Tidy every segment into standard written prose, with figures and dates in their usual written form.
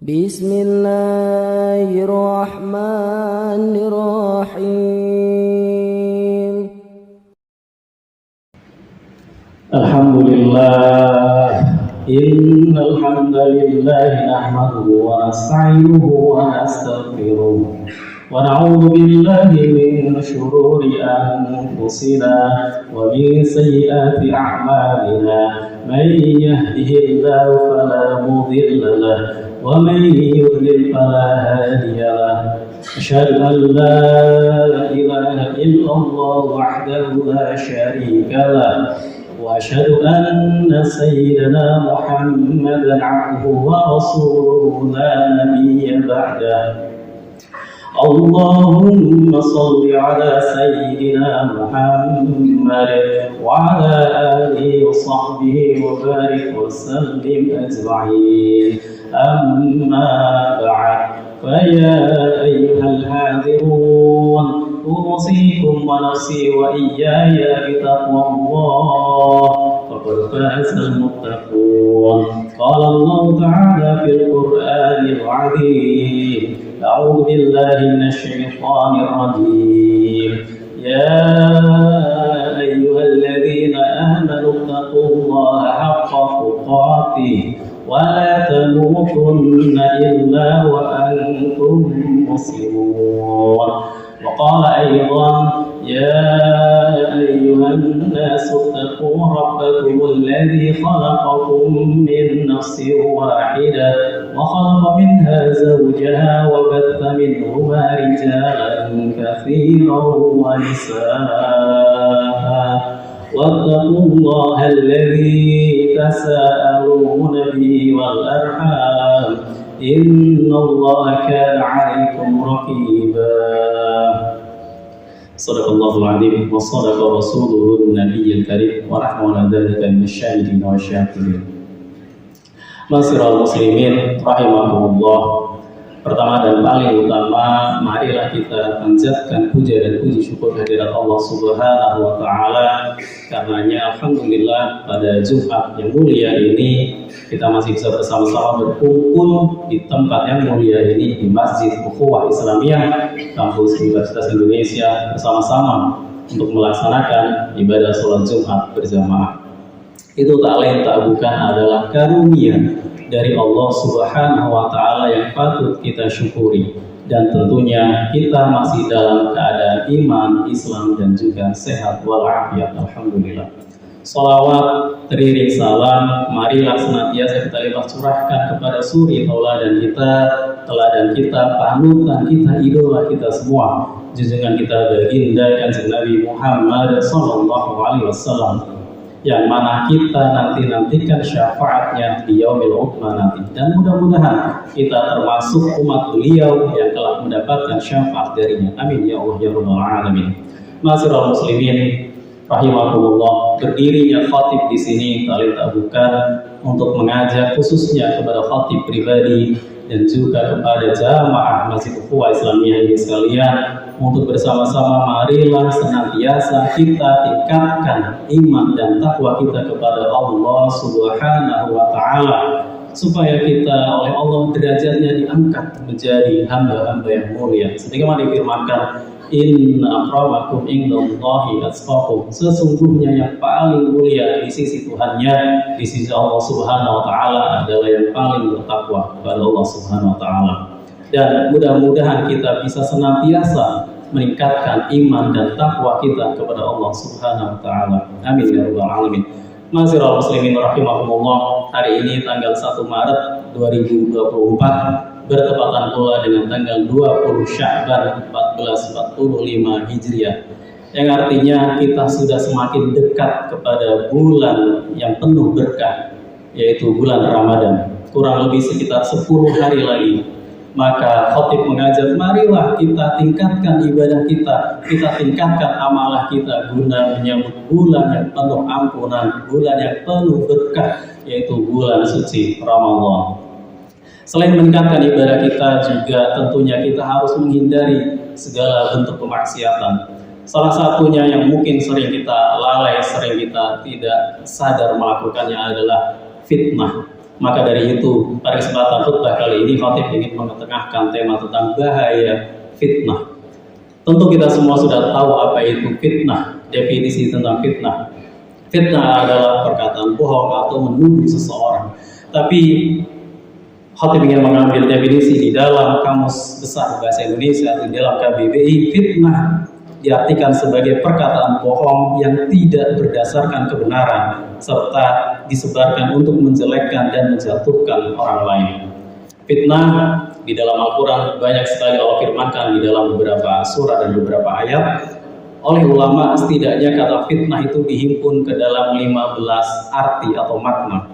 Bismillahirrahmanirrahim. Alhamdulillah, innal hamdalillah nahmaduhu wa nasta'inuhu wa nastaghfiruh wa na'udzu billahi min shururi anfusina wa min sayyiati a'malina. Man yahdihillahu fala mudilla lahu wa man yudlil fala hadiya lahu. Asyhadu an la ilaha illallah wahdahu la syarika lahu wa asyhadu anna sayyidana Muhammadan 'abduhu wa rasuluhu la nabiyya ba'dahu. Allahumma salli ala sayyidina Muhammad wa ala alihi wa sahbihi wa barik wa sallim ajma'in. Amma ba'd, fa ya ayyuhal hadirun, usikum wa nafsi wa iyyaya bi taqwallah, faqad fazal muttaqun. Qala Allah ta'ala fil Qur'anil 'azim. أعوذ بالله من الشيطان الرجيم. يا أيها الذين آمنوا اتقوا الله حق تقاته ولا تموتن إلا وأنتم مسلمون. وقال أيضا: يا أيها الناس اتقوا ربكم الذي خلقكم من نفس واحدة وخلق منها زوجها وبث منهما رجالا كثيرا ونساء واتقوا الله الذي تساءلون به والأرحام إن الله كان عليكم رقيبا. Sadaqallahul azim wa sadaqa rasuluhu nabiyil karim wa rahmana dzalika minasyahidin wa syakirin. Masiral muslimin rahimakumullah. Pertama dan paling utama, marilah kita panjatkan puja dan puji syukur kehadirat Allah Subhanahu wa taala. Karenanya alhamdulillah pada Jumat yang mulia ini kita masih bisa bersama-sama berkumpul di tempat yang mulia ini, di Masjid Ukhuwah Islamiyah Kampus Universitas Indonesia, bersama-sama untuk melaksanakan ibadah sholat Jumat berjamaah. Itu tak lain tak bukan adalah karunia dari Allah Subhanahu wa taala yang patut kita syukuri, dan tentunya kita masih dalam keadaan iman, Islam dan juga sehat walafiat, alhamdulillah. Salawat teriring salam marilah senantiasa kita limpah curahkan kepada suri tauladan kita, panutan kita, idola kita semua, junjungan kita baginda Kanjeng Nabi Muhammad sallallahu alaihi wasallam, yang mana kita nantikan syafaatnya di yaumil uqbah nanti, dan mudah-mudahan kita termasuk umat beliau yang telah mendapatkan syafaat darinya. Amin ya Allah ya rabbal alamin. Ma'asyiral muslimin rahimakumullah, berdirinya khatib di sini tak bukan untuk mengajak khususnya kepada khatib pribadi dan juga kepada jamaah Masjid Ukhuwah Islamiyah ini sekalian, untuk bersama-sama marilah senantiasa kita tingkatkan iman dan takwa kita kepada Allah Subhanahu wa taala, supaya kita oleh Allah derajatnya diangkat menjadi hamba-hamba yang mulia. Sebagaimana difirmankan, inna akramakum indallahi atqakum, sesungguhnya yang paling mulia di sisi Tuhannya, di sisi Allah Subhanahu wa taala adalah yang paling bertakwa kepada Allah Subhanahu wa taala. Dan mudah-mudahan kita bisa senantiasa meningkatkan iman dan takwa kita kepada Allah Subhanahu wa taala. Amin ya rabbal alamin. Ma'asyiral muslimin rahimakumullah, hari ini tanggal 1 Maret 2024 bertepatan pula dengan tanggal 20 Sya'ban 1445 Hijriah, yang artinya kita sudah semakin dekat kepada bulan yang penuh berkah, yaitu bulan Ramadan. Kurang lebih sekitar 10 hari lagi. Maka khatib mengajak, marilah kita tingkatkan ibadah kita tingkatkan amalah kita guna menyambut bulan yang penuh ampunan, bulan yang penuh berkah, yaitu bulan suci Ramadan. Selain meningkatkan ibadah kita, juga tentunya kita harus menghindari segala bentuk kemaksiatan. Salah satunya yang mungkin sering kita lalai, sering kita tidak sadar melakukannya adalah fitnah. Maka dari itu, pada kesempatan khutbah kali ini khatib ingin mengetengahkan tema tentang bahaya fitnah. Tentu kita semua sudah tahu apa itu fitnah, definisi tentang fitnah. Fitnah adalah perkataan bohong atau menuduh seseorang. Tapi khatib ingin mengambil definisi di dalam Kamus Besar Bahasa Indonesia atau di dalam KBBI. Fitnah diartikan sebagai perkataan bohong yang tidak berdasarkan kebenaran serta disebarkan untuk menjelekkan dan menjatuhkan orang lain. Fitnah di dalam Al-Quran banyak sekali Allah firmankan di dalam beberapa surah dan beberapa ayat. Oleh ulama setidaknya kata fitnah itu dihimpun ke dalam 15 arti atau makna.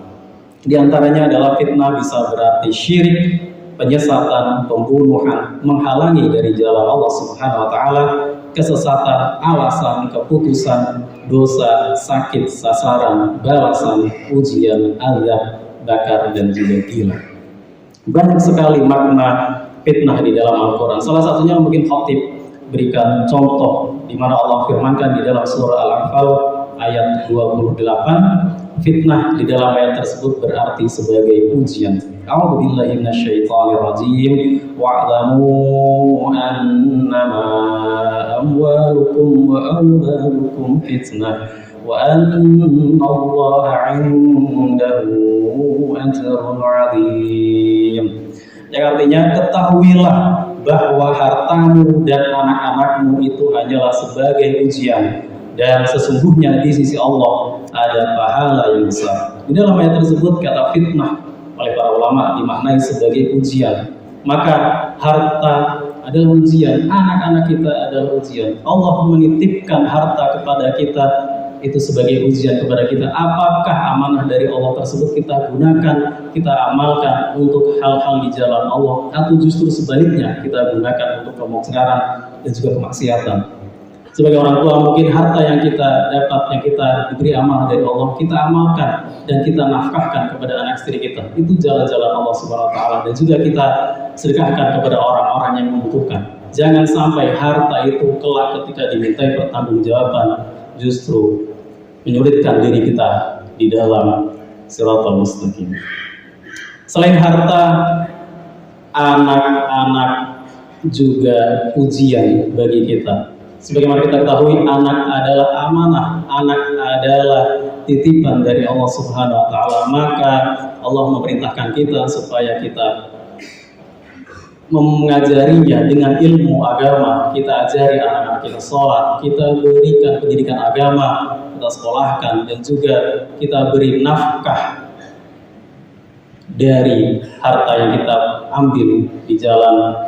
Di antaranya adalah fitnah bisa berarti syirik, penyesatan, pembunuhan, menghalangi dari jalan Allah Subhanahu wa taala, kesesatan, alasan, keputusan, dosa, sakit, sasaran, balasan, ujian, azab, bakar, dan juga gila. Banyak sekali makna fitnah di dalam Al-Quran. Salah satunya mungkin khatib berikan contoh di mana Allah firmankan di dalam surah Al-Anfal ayat 28, fitnah di dalam ayat tersebut berarti sebagai ujian. A'udzubillahi minasyaitonir rajim. Wa'lamu annama amwalukum wa auladukum fitnah wa annallaha 'indahu ajrun 'adzim. Yang artinya ketahuilah bahwa hartamu dan anak-anakmu itu hanyalah sebagai ujian, dan sesungguhnya di sisi Allah ada pahala yang besar. Di dalam ayat tersebut kata fitnah oleh para ulama dimaknai sebagai ujian. Maka harta adalah ujian, anak-anak kita adalah ujian. Allah menitipkan harta kepada kita itu sebagai ujian kepada kita. Apakah amanah dari Allah tersebut kita gunakan, kita amalkan untuk hal-hal di jalan Allah, atau justru sebaliknya kita gunakan untuk kemungkaran dan juga kemaksiatan. Sebagai orang tua mungkin harta yang kita dapat, yang kita diberi amanah dari Allah, kita amalkan dan kita nafkahkan kepada anak istri kita. Itu jalan-jalan Allah Subhanahu wa taala, dan juga kita sedekahkan kepada orang-orang yang membutuhkan. Jangan sampai harta itu kelak ketika dimintai pertanggungjawaban justru menyulitkan diri kita di dalam Shiratal Mustaqim. Selain harta, anak-anak juga ujian bagi kita. Sebagaimana kita ketahui, anak adalah amanah, anak adalah titipan dari Allah Subhanahu wa taala. Maka Allah memerintahkan kita supaya kita mengajarinya dengan ilmu agama. Kita ajari anak-anak kita sholat, kita berikan pendidikan agama, kita sekolahkan, dan juga kita beri nafkah dari harta yang kita ambil di jalan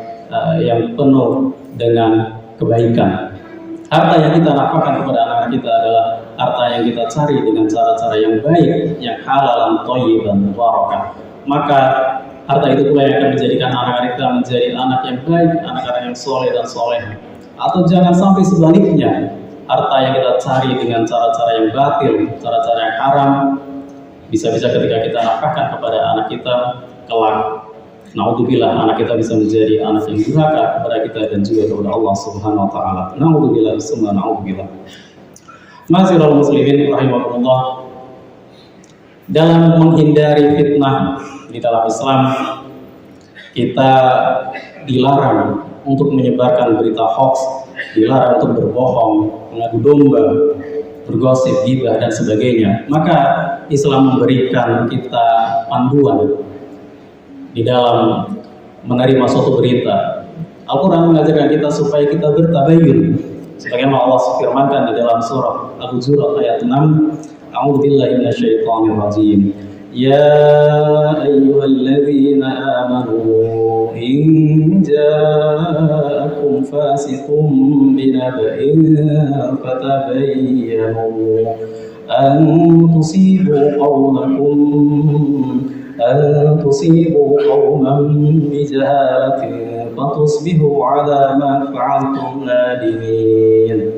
yang penuh dengan kebaikan. Harta yang kita nafkahkan kepada anak-anak kita adalah harta yang kita cari dengan cara-cara yang baik, yang halal, thayyiban, barakah. Maka harta itu pula yang akan menjadikan anak-anak kita menjadi anak yang baik, anak-anak yang soleh dan soleh. Atau jangan sampai sebaliknya, harta yang kita cari dengan cara-cara yang batil, cara-cara yang haram, bisa-bisa ketika kita nafkahkan kepada anak kita, kelak naudzubillah anak kita bisa menjadi anak yang durhaka kepada kita dan juga kepada Allah Subhanahu wa taala. Naudzubillah summa naudzubillah. Ma'asyiral muslimin rahimakumullah. Dalam menghindari fitnah di dalam Islam, kita dilarang untuk menyebarkan berita hoax, dilarang untuk berbohong, mengadu domba, bergosip, ghibah, dan sebagainya. Maka Islam memberikan kita panduan di dalam menerima suatu berita. Al-Quran mengajarkan kita supaya kita bertabayun, sebagaimana Allah firmankan di dalam surah Al-Hujurat ayat 6, A'udzubillahi minasyaitonir rajim. Ya ayyuhalladzina amanu in ja'akum fasiqun binaba'in fatabayyanu an tusibu qauman bijahalatin fatusbihu ala ma fa'altum nadimin.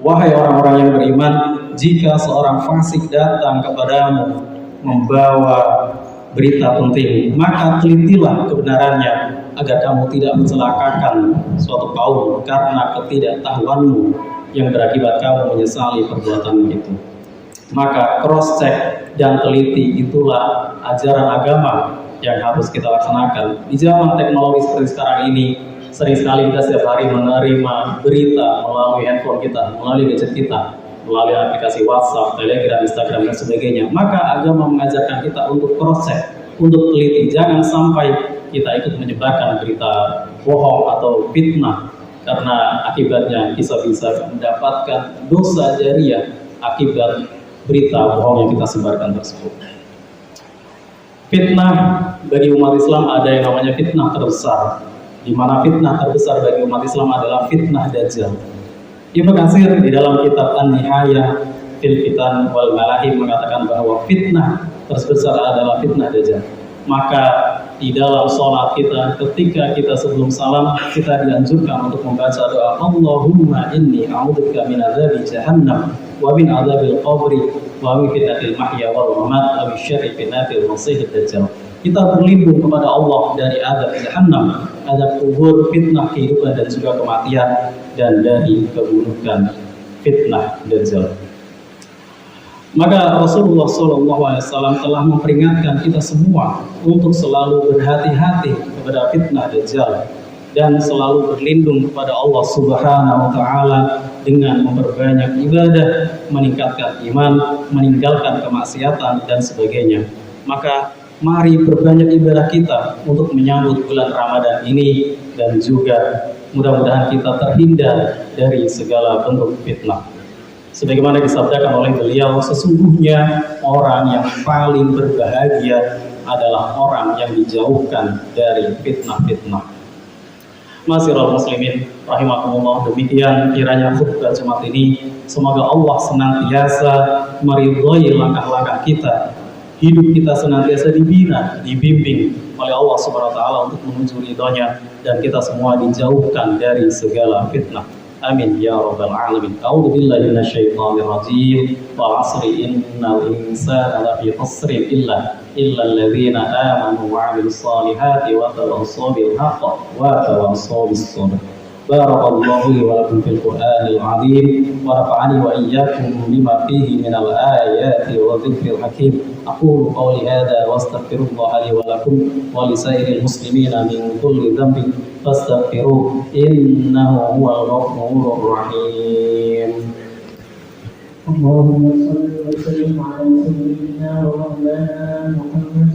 Wahai orang-orang yang beriman, jika seorang fasik datang kepadamu membawa berita penting, maka telitilah kebenarannya agar kamu tidak mencelakakan suatu kaum karena ketidaktahuanmu yang berakibat kamu menyesali perbuatan itu. Maka cross check dan teliti itulah ajaran agama yang harus kita laksanakan. Di zaman teknologi seperti sekarang ini, sering sekali kita setiap hari menerima berita melalui handphone kita, melalui gadget kita, melalui aplikasi WhatsApp, Telegram, Instagram, dan sebagainya. Maka agama mengajarkan kita untuk cross check, untuk teliti. Jangan sampai kita ikut menyebarkan berita bohong atau fitnah, karena akibatnya kita bisa mendapatkan dosa jariah akibat berita bohong yang kita sebarkan tersebut. Fitnah bagi umat Islam ada yang namanya fitnah terbesar, di mana fitnah terbesar bagi umat Islam adalah fitnah Dajjal. Ibnu Katsir di dalam kitab An-Nihayah fil Fitan wal Malahim mengatakan bahwa fitnah terbesar adalah fitnah Dajjal. Maka di dalam sholat kita, ketika kita sebelum salam, kita dianjurkan untuk membaca doa Allahumma inni a'udzubika min adzabi jahannam wa min adzabil qabri wa min fitnatil mahya wal mamat wa min syarri fitnatil masiihid dajjal. Kita berlindung kepada Allah dari azab jahannam, azab kubur, fitnah kehidupan dan juga kematian, dan dari keburukan fitnah dajjal. Maka Rasulullah SAW telah memperingatkan kita semua untuk selalu berhati-hati kepada fitnah Dajjal dan selalu berlindung kepada Allah Subhanahu wa Ta'ala dengan memperbanyak ibadah, meningkatkan iman, meninggalkan kemaksiatan dan sebagainya. Maka mari perbanyak ibadah kita untuk menyambut bulan Ramadan ini, dan juga mudah-mudahan kita terhindar dari segala bentuk fitnah. Sebagaimana disabdakan oleh beliau, sesungguhnya orang yang paling berbahagia adalah orang yang dijauhkan dari fitnah-fitnah. Ma'asyiral muslimin rahimakumullah, demikian kiranya khutbah Jumat ini, semoga Allah senantiasa meridhai langkah-langkah kita, hidup kita senantiasa dibina, dibimbing oleh Allah Subhanahu wa Ta'ala untuk menuju ridhonya, dan kita semua dijauhkan dari segala fitnah. Amin ya rabbal alamin. A'udzu billahi minasyaitonir rajim. Wal 'asri innal insana lafi khusrin illa alladziina aamanu wa 'amilus shalihati wa tawassaw bil haqqi wa tawassaw bis sabr. Barakallahu li wa lakum fil Qur'anil 'azim wa nafa'ani wa iyyakum bima fihi minal ayati wa dzikril hakim. Aqulu qawli hadza wa astaghfirullaha li wa lakum wa li sairil muslimina min kulli dhanbin fastaghfiruhu innahu huwal ghafurur rahim. اللهم صل وسلم على سيدنا ومولانا محمد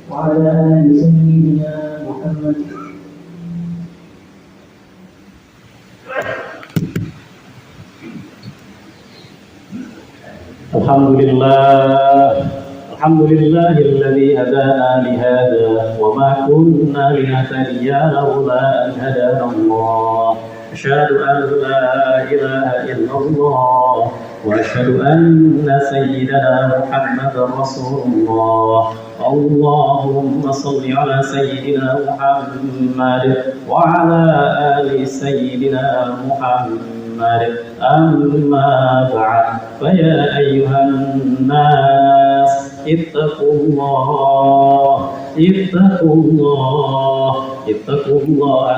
وعلى آل سيدنا محمد. Alhamdulillah alladzi hadana li hadza wa ma kunna linahtadiya laula an hadana Allah. Asyhadu an la ilaha illallah wa asyhadu anna sayyidana Muhammadar Rasulullah. Allahumma shalli ala sayyidina Muhammad wa ala ali sayyidina Muhammad. Amma ba'd, fa ya ayyuhan nas ittaqullah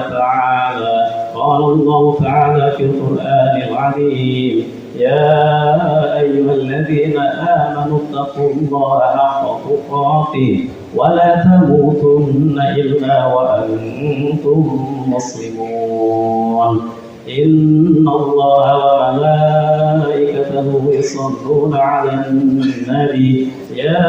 ta'ala. Qala Allah ta'ala fil Qur'anil 'azim, ya ayyuhalladzina amanu ittaqullaha haqqa tuqatih wa la tamutunna illa wa antum muslimun. Inna Allaha wa malaikatahu yusalluna 'alan nabi, ya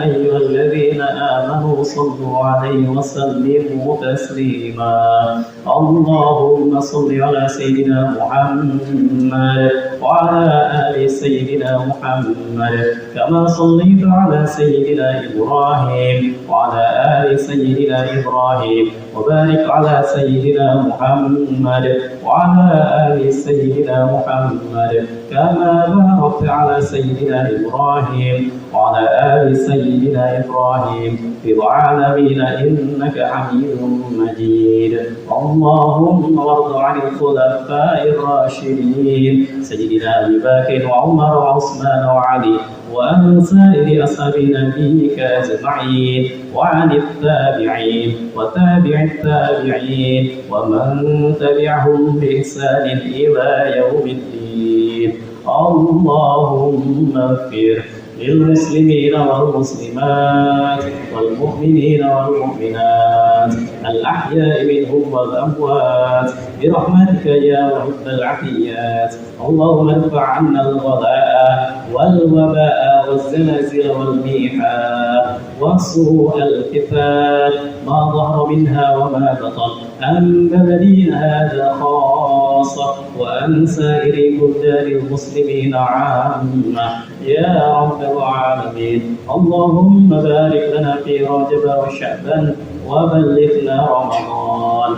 ayyuhalladzina amanu sallu 'alaihi wa sallimu taslima. Allahumma salli 'ala sayyidina Muhammad wa 'ala ali sayyidina Muhammad kama sallaita 'ala sayyidina Ibrahim wa 'ala ali sayyidina Ibrahim wa barik 'ala sayyidina Muhammad وعلى آل سيدنا محمد كما باركت على سيدنا إبراهيم وعلى آل سيدنا إبراهيم في العالمين إنك حميد مجيد. اللهم وارض عن الخلفاء الراشدين سيدنا أبي بكر وعمر وعثمان وعلي وعن سائر أصحاب نبيك أجمعين وعن التابعين وتابع التابعين ومن تبعهم بإحسان إلى يوم الدين. اللهم اغفر للمسلمين والمسلمات والمؤمنين والمؤمنات الأحياء منهم والأموات برحمتك يا رب العافيات. اللهم ارفع عنا الغلاء والوباء والزلازل والميحات وسوء الفتن ما ظهر منها وما بطن عن بلدنا هذا خاصة وعن سائر بلدان المسلمين عامة يا رب العالمين. اللهم بارك لنا في رجب وشعبان وبلغنا رمضان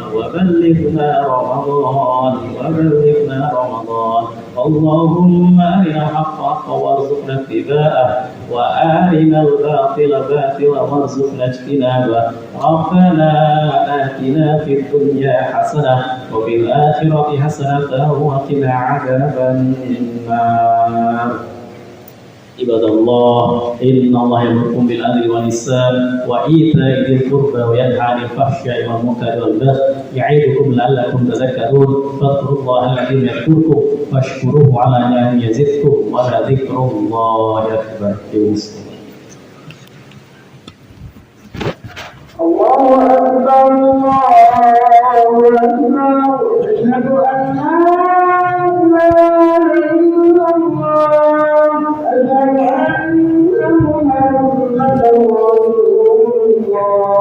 اللهم أرنا الحق حقا وارزقنا اتباعه وأرنا الباطل باطلا وارزقنا اجتنابه. ربنا آتنا في الدنيا حسنة وفي الآخرة حسنة وقنا عذاب النار. عباد الله إن الله يأمركم بالعدل والإحسان وإيتاء ذي القربى وينهى عن الفحشاء والمنكر والبغي يعظكم لعلكم تذكرون. فاذكروا الله العظيم يذكركم واشكروه على نعمه يزدكم ولذكر الله أكبر. الله أكبر الله أكبر أشهد أن لا إله إلا الله أشهد أن محمدا رسول الله.